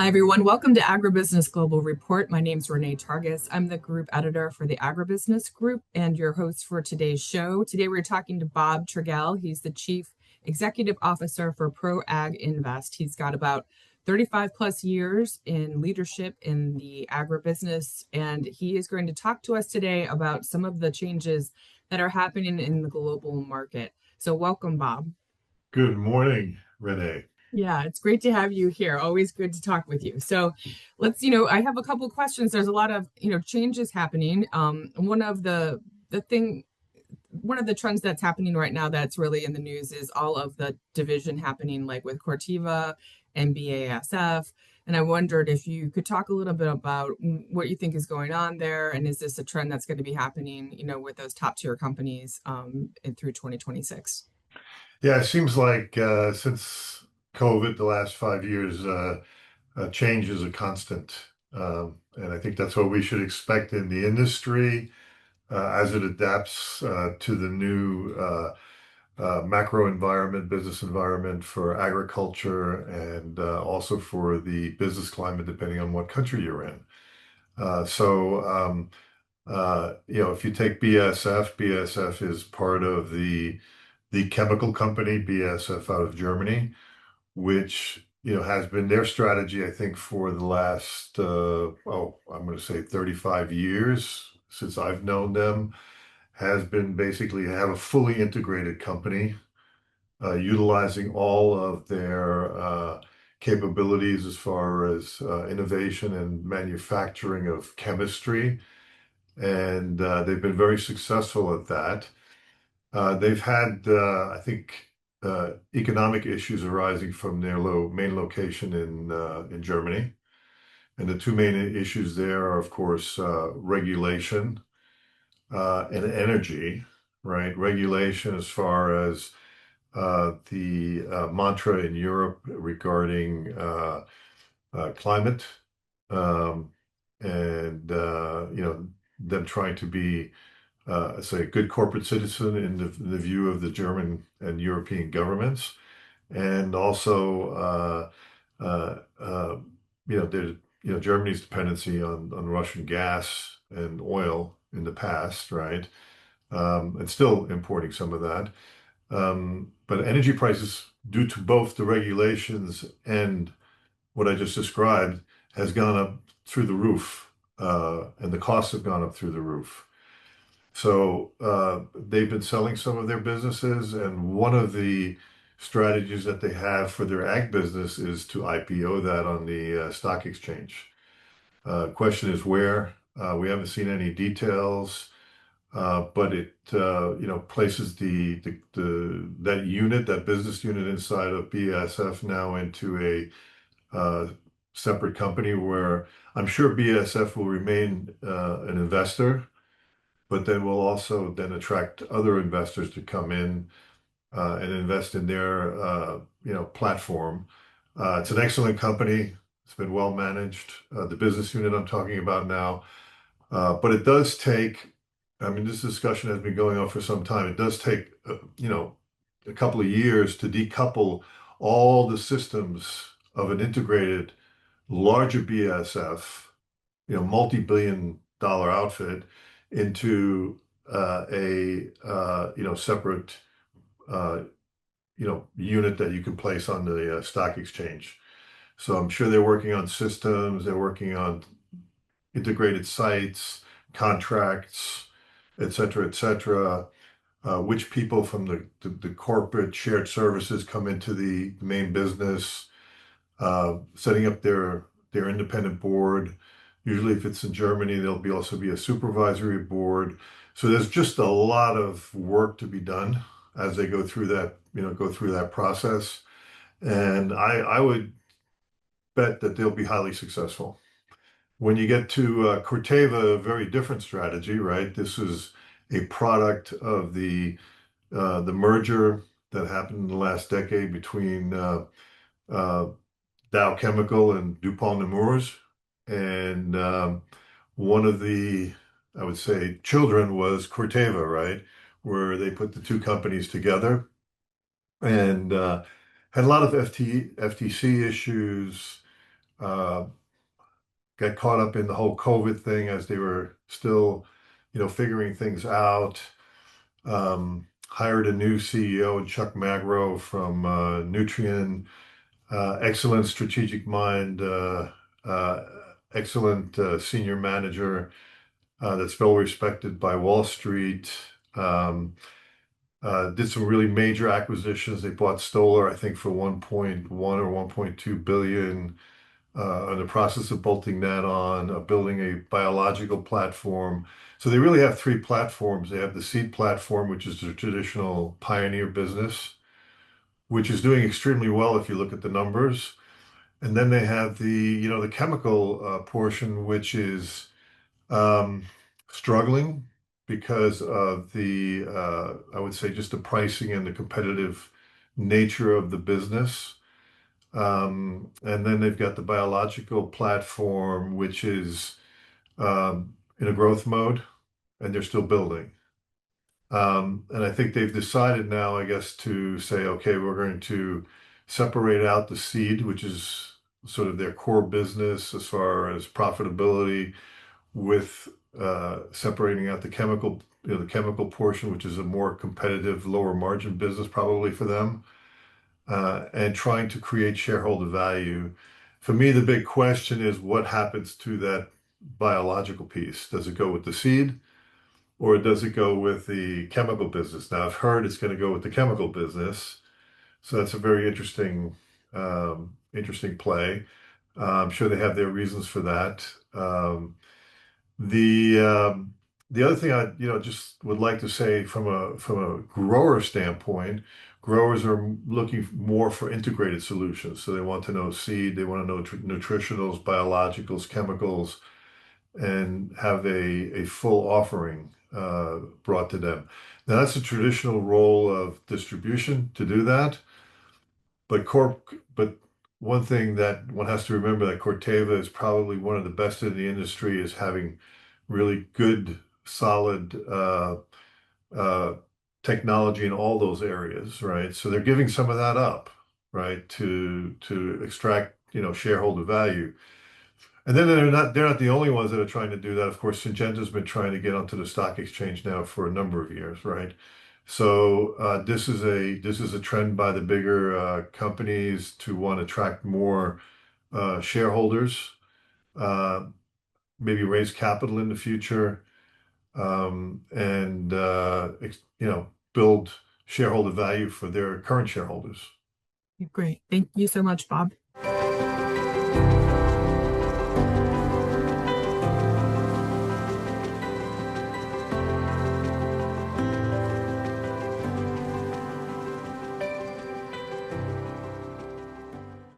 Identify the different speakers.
Speaker 1: Hi, everyone. Welcome to AgriBusiness Global Report. My name is Renee Targos. I'm the group editor for the AgriBusiness Group and your host for today's show. Today, we're talking to Bob Trogele. He's the Chief Executive Officer for ProAgInvest. He's got about 35 plus years in leadership in the agribusiness, and he is going to talk to us today about some of the changes that are happening in the global market. So welcome, Bob.
Speaker 2: Good morning, Renee.
Speaker 1: Yeah, it's great to have you here. Always good to talk with you. So let's, I have a couple of questions. There's a lot of, changes happening. One of the trends that's happening right now that's really in the news is all of the division happening, like with Corteva and BASF. And I wondered if you could talk a little bit about what you think is going on there, and is this a trend that's going to be happening, with those top tier companies through 2026?
Speaker 2: Yeah, it seems like since COVID, the last 5 years, change is a constant. And I think that's what we should expect in the industry as it adapts to the new macro environment, business environment for agriculture, and also for the business climate, depending on what country you're in. If you take BASF is part of the chemical company BASF out of Germany, which has been their strategy, I think, for the last I'm going to say 35 years since I've known them, has been basically have a fully integrated company, utilizing all of their capabilities as far as innovation and manufacturing of chemistry, and they've been very successful at that. They've had, I think, economic issues arising from their main location in Germany, and the two main issues there are, of course, regulation and energy. Right, regulation as far as the mantra in Europe regarding climate, um, and them trying to be say, a good corporate citizen in the view of the German and European governments, and also, there's Germany's dependency on Russian gas and oil in the past, right? And still importing some of that. But energy prices, due to both the regulations and what I just described, has gone up through the roof, and the costs have gone up through the roof. So they've been selling some of their businesses, and one of the strategies that they have for their ag business is to IPO that on the stock exchange. Question is where? We haven't seen any details, but it places that business unit inside of BASF now into a separate company where I'm sure BASF will remain an investor, but then we'll also then attract other investors to come in and invest in their platform. It's an excellent company. It's been well managed. The business unit I'm talking about now, but it does take. I mean, this discussion has been going on for some time. It does take a couple of years to decouple all the systems of an integrated larger BASF, multi-billion dollar outfit into a separate uh, unit that you can place on the stock exchange. So I'm sure they're working on systems, they're working on integrated sites, contracts, et cetera, et cetera. Which people from the corporate shared services come into the main business, setting up their independent board. Usually, if it's in Germany, also be a supervisory board. So there's just a lot of work to be done as they go through that process. And I would bet that they'll be highly successful. When you get to Corteva, a very different strategy, right? This is a product of the merger that happened in the last decade between uh, Dow Chemical and DuPont Nemours. And one of the, I would say, children was Corteva, right? Where they put the two companies together and had a lot of FTC issues, uh, got caught up in the whole COVID thing as they were still, figuring things out. Hired a new CEO, Chuck Magro from Nutrien. Excellent strategic mind, uh, excellent senior manager that's well respected by Wall Street. Um, did some really major acquisitions. They bought Stoller, I think, for 1.1 or 1.2 billion. In the process of bolting that on, building a biological platform. So they really have three platforms. They have the seed platform, which is the traditional pioneer business, which is doing extremely well if you look at the numbers. And then they have the chemical portion, which is um, struggling because of I would say, just the pricing and the competitive nature of the business. And then they've got the biological platform, which is in a growth mode, and they're still building. And I think they've decided now, I guess, to say, okay, we're going to separate out the seed, which is sort of their core business as far as profitability, with separating out the chemical portion, which is a more competitive, lower margin business probably for them, and trying to create shareholder value. For me, the big question is what happens to that biological piece? Does it go with the seed or does it go with the chemical business? Now, I've heard it's going to go with the chemical business, so that's a very interesting play. I'm sure they have their reasons for that. The the other thing I just would like to say from a grower standpoint, growers are looking more for integrated solutions. So they want to know seed, they want to know nutritionals, biologicals, chemicals, and have a full offering brought to them. Now that's a traditional role of distribution to do that, but one thing that one has to remember that Corteva is probably one of the best in the industry is having really good, solid uh, technology in all those areas, right? So they're giving some of that up, right, to extract, shareholder value. And then they're not the only ones that are trying to do that. Of course, Syngenta's been trying to get onto the stock exchange now for a number of years, right? So this is a trend by the bigger companies to want to attract more shareholders, uh, maybe raise capital in the future, and build shareholder value for their current shareholders.
Speaker 1: Great. Thank you so much, Bob.